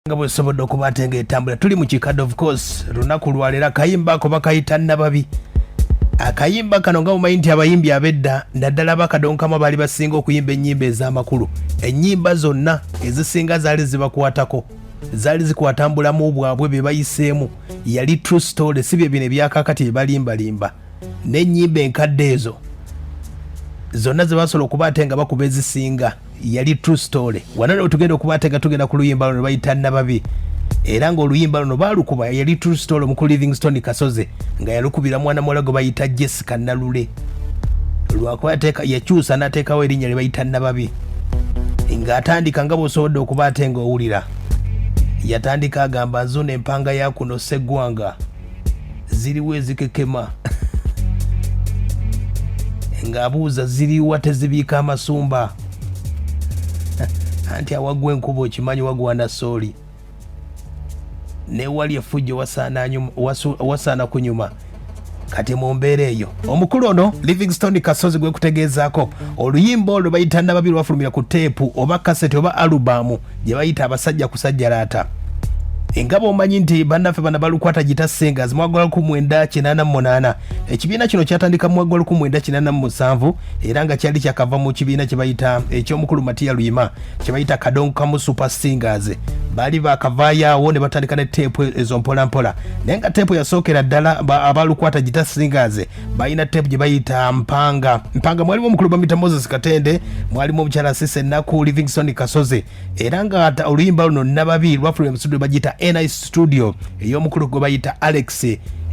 nga bwe sobodde okuba ate ng'etambula tuli mu kikadde of course lunaku lwaleero akayimba ako bakayita Nababi. Akayimba kano nga mumanyi nti abayimbi ab'edda naddala bakadonkamu baali basinga okuyimba ennyimba ez'amakulu. Ennyimba zonna ezisinga zaali zibakwatako, zaali zikwatambulamu bwabwe bye bayiseemu, yali true story, si bye bino ebyakakati bye balimbalimba. N'ennyimba enkadde ezo zonna ze basobola okuba ate nga bakuba ezisinga yali true story. Wano tugenda okuba ate nga tugenda ku luyimba luno bayita Nababi, era ng'oluyimba luno baalukuba yali true story omukulu Livingstone Kasozi nga yalukubira mwana muwala gwe bayita Jesica Nababi, lwakuba yakyusa n'ateekawo erinnya lye bayita Nababi, ng'atandika nga bw'osobodde okuba ate ng'owulira. Yatandika agamba nzuno empanga ya kuno Sseggwanga ziriwo ezikekema ng'abuuza ziriwa tezibiika amasumba anti awagwa enkuba okimanyi wagwana sooli newali effujjo wasaana kunyuma. Kati mu mbeera eyo omukulu ono Livingstone Kasozi gwe kutegeezaako oluyimba olwo bayita Nababi lwafulumira ku teepu oba kaseti oba alubamu gye bayita abasajja kusajjalaata. Nga bw'omanyi nti bannaffe bana balukwata gita singers mu 1988. Ekibiina kino kyatandika mu 1987 era nga kyali kyakava mu kibiina kye bayita eky'omukulu Matiya Luyima kye bayita Kadonkamu Super Singers. Baali bakavaayo awo ne batandika ne teepu ezo mpola mpola, naye nga teepu yasookera ddala abalukwata gita singers balina teepu gye bayita mpanga. Mwalimu omukulu bamuyita Moses Katende, mwalimu omukyala Sise Nnaku, Livingstone Kasozi, era nga oluyimba luno Nababi lwafulumira mu studio bagita NI Studio ey'omukulu gwe bayita Alex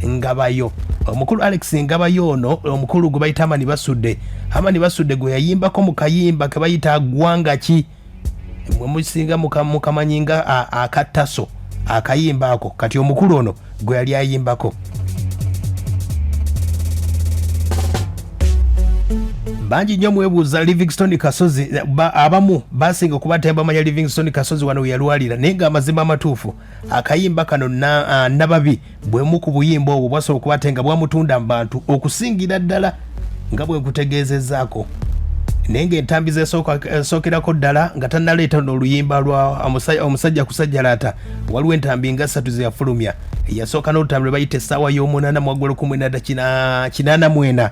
Ngabayo. Omukulu Alex Ngabayo ono omukulu gwe bayita Amani Basudde gwe yayimbako mu kayimba ke bayita Gwanga ki mwe musinga mukamanyinga akattaso akayimba ako. Kati omukulu ono gwe yali ayimbako. Bangi nnyo mwebuuza Livingstone Kasozi, abamu basinga okuba tebamanya Livingstone Kasozi wano we yalwalira, naye nga amazima amatuufu akayimba kano Nababi bwemu ku buyimba obwo bwasobola okuba ate nga bwamutunda mu bantu okusingira ddala nga bwe nkutegeezezaako. Naye ng'entambi zesookerako ddala nga tannaleeta n'oluyimba lwa omusajja kusajjalaata, waliwo entambi nga 3 ze yafulumya. Yasooka n'olutambula bayita essaawa y'omunaana mu 1984.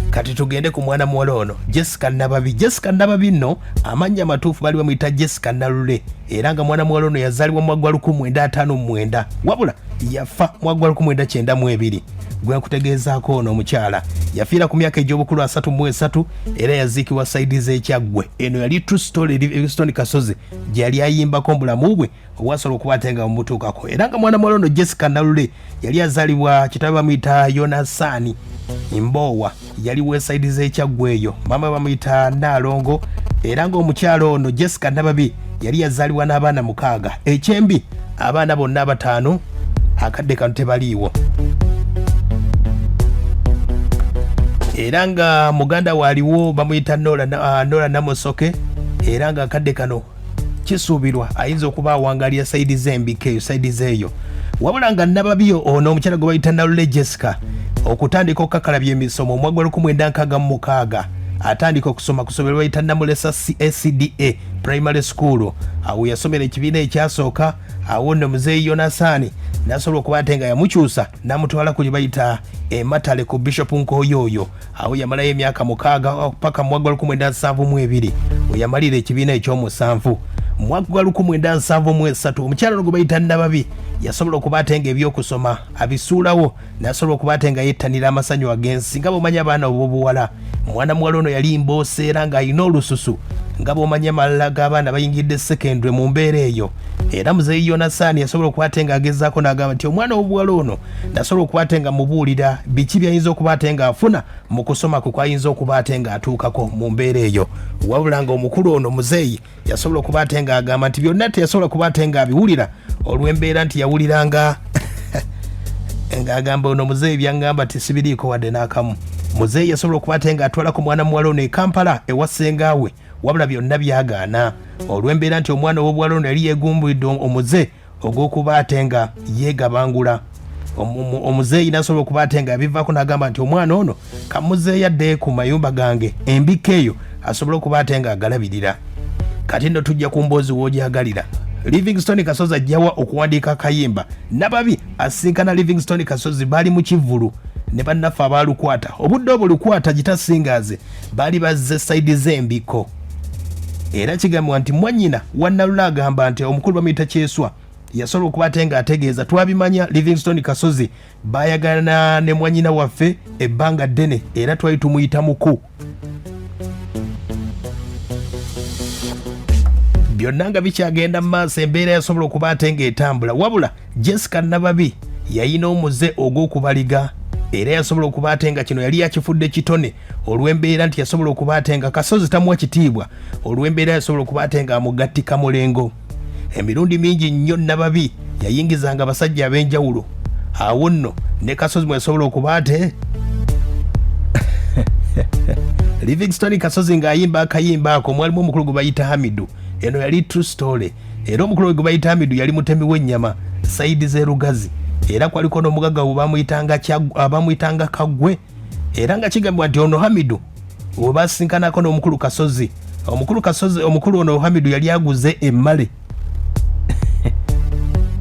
Kati tugende ku mwana muwala ono Jesica Nababi. Jesica Nababi nno amannya amatuufu baali bamuyita Jesica Nalule, era nga mwana muwala ono yazaalibwa mu 1959 wabula yafa mu 1992. Gwe nkutegeezaako ono omukyala yafiira ku myaka egy'obukulu 33 era yaziikibwa saidi z'Ekyaggwe. Eno yali true story Livingstone Kasozi gye yali ayimbako obulamu bwe obwasobola okuba ate nga bumutuukako. Era nga mwana muwala ono Jesica Nalule yali azaalibwa kitaawe bamuyita Yonasaani Mbowa, yali wesaidi z'Ekyaggwe eyo, mama bamuyita Naalongo. Era ng'omukyala ono Jesica Nababi yali yazaalibwa n'abaana 6. Ekyembi abaana bonna 5 akadde kano tebaliiwo. Era nga muganda waaliwo bamuyita Nola Namusoke, era nga akadde kano kisuubirwa ayinza okuba awangalira saidi z'embikeeyo saidi zeeyo. Wabula nga Nababi ono omukyala gwe bayita Nalule Jessica okutandika okukakalabya emisomo mu 1966 atandika okusoma kusomera bayita Namulesa SCDA Primary School. Awo yasomera ekibiina ekyasooka. Awo nno muzeeyi Yonasaani n'asobola okuba ate nga yamukyusa n'amutwala ku gye bayita Matale ku Bishop Nkoyoyo. Awo yamalayo emyaka 6 paka mu 1972 yamalira ekibiina eky'omusanvu. Mu 1973 omukyala ono gwe bayita Nababi yasobola okuba ate nga ebyokusoma abisuulawo, n'asobola okuba ate nga yettanira amasanyu ag'ensi. Nga bw'omanya abaana ob'obuwala, mwana muwala ono yali mboose era ng'alina olususu. Nga bw'omanya amalala g'abaana bayingidde secondary mu mbeera eyo. Era muzeeyi Yonasaani yasobola okuba ate nga agezaako n'agamba nti omwana w'obuwala ono nasobola okuba ate nga mubuulira biki by'ayinza okuba ate nga afuna mu kusoma kwe kwayinza okuba ate nga atuukako mu mbeera eyo. Wabula nga omukulu ono muzeeyi yasobola okuba ate nga agamba nti byonna teyasobola kuba ate nga abiwulira olw'embeera nti yawuliranga ng'agamba ono muzeeyi byangamba tisibiriiko wadde n'akamu. Muzeeyi yasobola okuba ate nga atwala ku mwana muwala ono e Kampala ewa ssengaawe, wabula byonna byagaana olw'embeera nti omwana w'obuwala ono yali yeegumbulidde omuze ogw'okuba ate nga yeegabangula. Omuzeeyi n'asobola okuba ate nga abivaako n'agamba nti omwana ono kamuzeeyi adde ku mayumba gange embika eyo asobola okuba ate nga agalabirira. Kati nno tujja ku mboozi w'ogyagalira Livingstone Kasozi ajjawa okuwandiika akayimba. Nababi asinkana Livingstone Kasozi bali mu kivulu ne bannaffe abaalukwata. Obudde obwo lukwata Gita Singers baali bazze sayidi z'embiko. Era kigambibwa nti mwannyina Wannalula agamba nti omukulu bamuyita Kyeswa yasobola okuba ate nga ategeeza twabimanya Livingstone Kasozi baayagana ne mwannyina waffe ebbanga ddene era twali tumuyita muku. Byonna nga bikyagenda mu maaso embeera yasobola okuba ate ng'etambula wabula Jesica Nababi yayina omuze ogw'okubaliga era yasobola okuba ate nga kino yali yakifudde kitone olw'embeera nti yasobola okuba ate nga Kasozi tamuwa kitiibwa olw'embeera yasobola okuba ate nga amugattika mulengo. Emirundi mingi nnyo Nababi yayingizanga abasajja ab'enjawulo awo nno ne Kasozi mwe yasobola okuba ate Livingstone Kasozi ng'ayimba akayimba ako mwalimu omukulu gwe bayita Hamidu. Eno yali true story. Era omukulu gwe bayita Hamidu yali mutemi w'ennyama sayidi z'erugazi. Era kwaliko n'omugagga bamuyitanga Kagwe. Era nga kigambibwa nti ono Hamidu we basinkanako n'omukulu Kasozi. Omukulu ono Hamidu yali aguze emmale.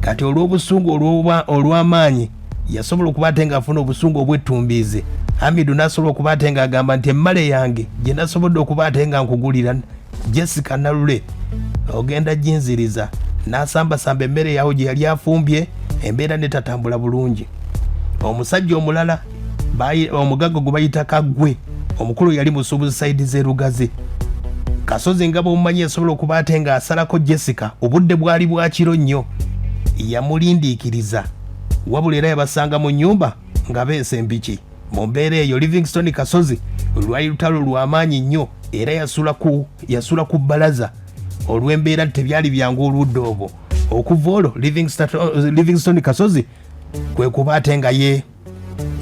Kati olw'obusungu olw'amaanyi yasobola okuba ate ng'afuna obusungu obw'ettumbiizi. Hamidu n'asobola okuba ate ng'agamba nti emmale yange gye nasobodde okuba ate nga nkugulira Jesica Nalule ogenda ginziriza. N'asambasamba emmere yawo gye yali afumbye embeera netatambula bulungi. Omusajja omulala omugagga gwe bayita Kagwe omukulu yali musuubuzi sayidi z'erugazi. Kasozi nga bw'omumanyi yasobola okuba ate ng'asalako Jesica obudde bwali bwa kiro nnyo yamulindiikiriza wabula era yabasanga mu nnyumba nga beesa empiki. Mu mbeera eyo Livingstone Kasozi lwali lutalo lw'amaanyi nnyo era yasula ku bbalaza olw'embeera tebyali byangu oludda obwo. Okuva olwo Livingstone Kasozi kwe kuba ate nga ye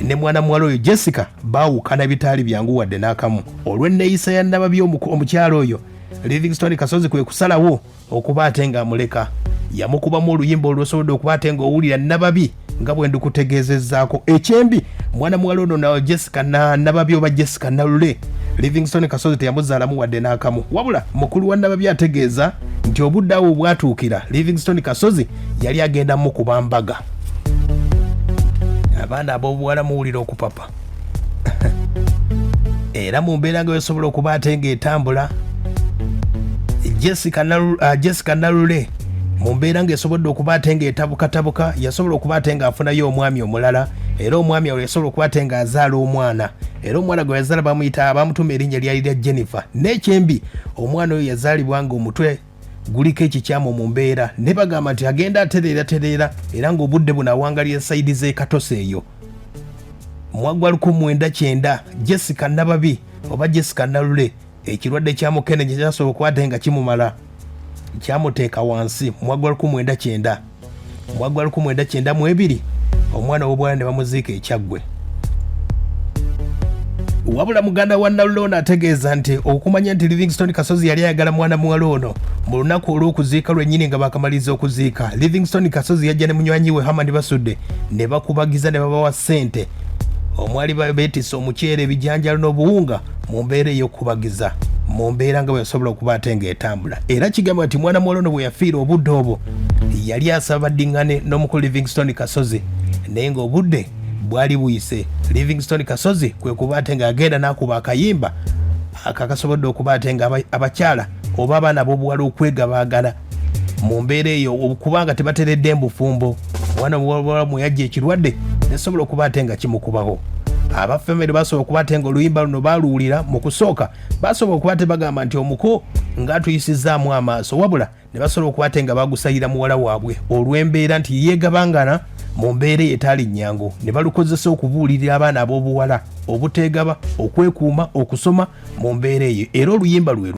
ne mwana muwala oyo Jesica baawukana bitaali byangu wadde n'akamu. Olw'enneeyisa ya Nababi omukyalo oyo Livingstone Kasozi kwe kusalawo okuba ate nga amuleka. Yamukubamu oluyimba olwosobodde okuba ate nga owulira Nababi nga bwe ndikutegeezezzaako. Ekyembi mwana muwala ono nawe Jesica Nababi oba Jesica Nalule Livingstone Kasozi teyamuzaalamu wadde n'akamu wabula mukulu wa Nababi ategeeza nti obudde awo bwatuukira Livingstone Kasozi yali agenda mukuba mbaga. Abaana ab'obuwala muwulira okupapa. Era mu mbeera nga yasobola okuba ate ng'etambula Jesica Nalule mu mbeera ng'esobodde okuba ate ng'etabukatabuka yasobola okuba ate ng'afunayo omwami omulala era omwami awo yasobola okuba ate ng'azaala omwana era omwana gwe yazaala bamutuma erinnya lyali lya Jennifer. N'ekyembi omwana oyo yazaalibwa ng'omutwe guliko ekikyamu mu mbeera ne bagamba nti agenda atereera era ng'obudde buno awangalira sayidi z'ekatose eyo. Mwagwa 1990 Jesica Nababi oba Jesica Nalule ekirwadde kya mukenenya kyasobola okuba ate nga kimumala kyamuteeka wansi. Mwagwa 1992 omwana w'obwala ne bamuziika eKyaggwe. Wabula muganda wa Nalule ono ategeeza nti okumanya nti Livingstone Kasozi yali ayagala mwana muwala ono mu lunaku olw'okuziika lwennyini nga bakamaliza okuziika Livingstone Kasozi yajja ne munywanyi we Hamadi basudde ne bakubagiza ne babawa ssente omwali beetisse omuceere ebijanjalo n'obuwunga mu mbeera ey'okubagiza mu mbeera nga bwe yasobola okuba ate ng'etambula. Era kigamba nti mwana muwala ono bwe yafiira obudde obwo yali asaba baddiŋŋane n'omukulu Livingstone Kasozi naye ng'obudde bwali buyise. Livingstone Kasozi kwe kuba ate ng'agenda n'akuba akayimba akakasobodde okuba ate nga abakyala oba abaana b'obuwala okwegabaagana mu mbeera eyo okubanga tebateredde mbufumbo. Omwana muwala mwe yajja ekirwadde nesobola okuba ate nga kimukubaho. Abafamily basobola okuba ate ng'oluyimba luno baaluwulira mu kusooka basobola okuba ate bagamba nti omuko ng'atuyisizzaamu amaaso wabula ne basobola okuba ate nga bagusayira muwala waabwe olw'embeera nti yeegabangana mu mbeera etaali nnyangu ne balukozesa okubuulirira abaana ab'obuwala obuteegaba okwekuuma okusoma mu mbeera eyo era oluyimba lwe